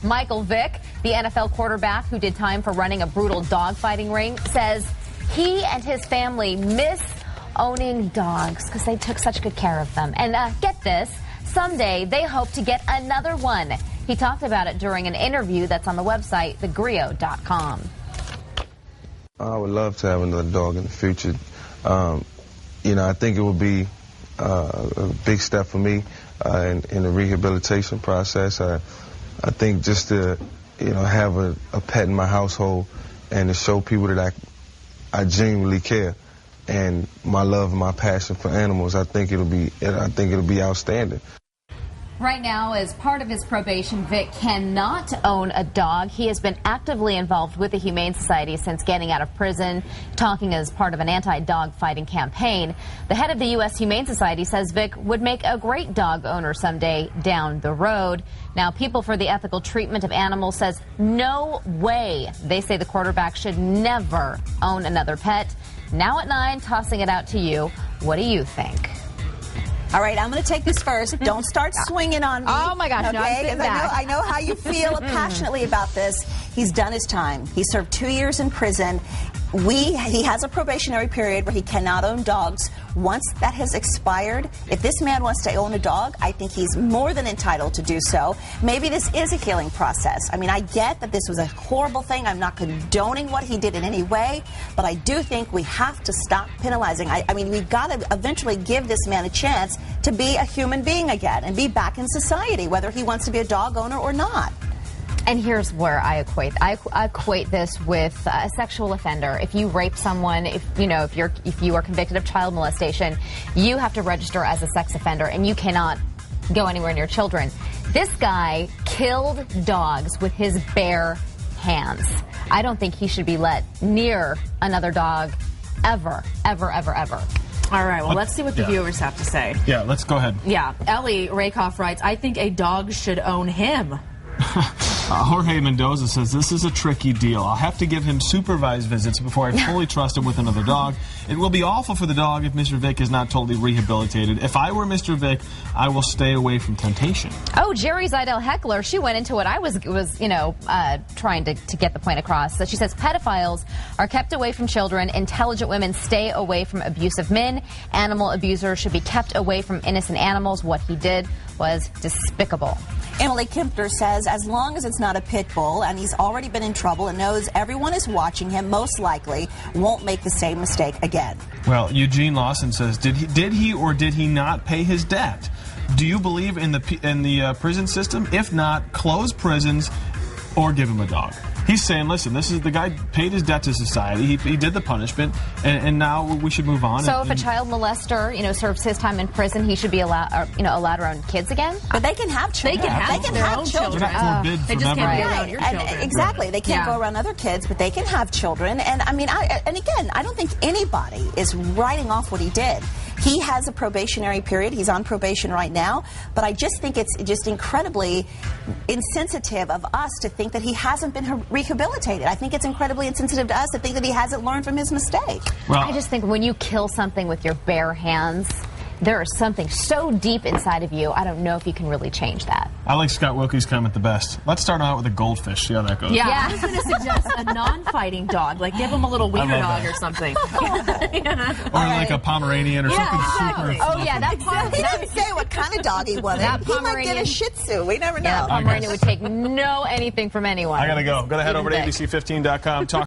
Michael Vick, the NFL quarterback who did time for running a brutal dogfighting ring, says he and his family miss owning dogs because they took such good care of them. And get this, someday they hope to get another one. He talked about it during an interview that's on the website, thegrio.com. I would love to have another dog in the future. You know, I think it would be a big step for me in the rehabilitation process. I think just to, you know, have a pet in my household and to show people that I genuinely care and my love and my passion for animals, I think it'll be outstanding. Right now, as part of his probation, Vick cannot own a dog. He has been actively involved with the Humane Society since getting out of prison, talking as part of an anti-dog fighting campaign. The head of the U.S. Humane Society says Vick would make a great dog owner someday down the road. Now, People for the Ethical Treatment of Animals says no way. They say the quarterback should never own another pet. Now at 9, tossing it out to you. What do you think? All right, I'm going to take this first. Don't start swinging on me. Oh, my gosh, okay? No, I'm sitting back. I know how you feel passionately about this. He's done his time. He served 2 years in prison. He has a probationary period where he cannot own dogs. Once that has expired, if this man wants to own a dog, I think he's more than entitled to do so. Maybe this is a healing process. I mean, I get that this was a horrible thing. I'm not condoning what he did in any way, but I do think we have to stop penalizing. I mean, we've got to eventually give this man a chance to be a human being again and be back in society, whether he wants to be a dog owner or not. And here's where I equate this with a sexual offender. If you rape someone, if you are convicted of child molestation, you have to register as a sex offender and you cannot go anywhere near children. This guy killed dogs with his bare hands. I don't think he should be let near another dog ever, ever, ever, ever. All right, well, let's see what the viewers have to say. Yeah, let's go ahead. Yeah, Ellie Rakoff writes, I think a dog should own him. Jorge Mendoza says, this is a tricky deal. I'll have to give him supervised visits before I fully trust him with another dog. It will be awful for the dog if Mr. Vick is not totally rehabilitated. If I were Mr. Vick, I will stay away from temptation. Oh, Jerry Zidell Heckler, she went into what I was trying to get the point across. So she says pedophiles are kept away from children. Intelligent women stay away from abusive men. Animal abusers should be kept away from innocent animals. What he did was despicable. Emily Kempner says as long as it's not a pit bull and he's already been in trouble and knows everyone is watching him, most likely won't make the same mistake again. Well, Eugene Lawson says, did he or did he not pay his debt? Do you believe in the prison system? If not, close prisons or give him a dog. He's saying, listen, this is the guy paid his debt to society. He did the punishment, and now we should move on. So if a child molester, serves his time in prison, he should be allowed to own kids again? But they can have children. They can have children. They're not forbid They just can't be around your children. And exactly. They can't go around other kids, but they can have children. And I mean, again, I don't think anybody is writing off what he did. He has a probationary period. He's on probation right now. But I just think it's just incredibly insensitive of us to think that he hasn't been rehabilitated. I think it's incredibly insensitive to us to think that he hasn't learned from his mistake. Well, I just think when you kill something with your bare hands, there is something so deep inside of you, I don't know if you can really change that. I like Scott Wilkie's comment the best. Let's start out with a goldfish, see how that goes. Yeah, I was going to suggest a non-fighting dog, like give him a little wiener dog or something. Or like a Pomeranian or something super fluffy. Oh, yeah, He didn't say what kind of dog he wanted. He might get a Shih Tzu. We never know. Yeah, Pomeranian would take anything from anyone. I got to go. Go ahead over to ABC15.com.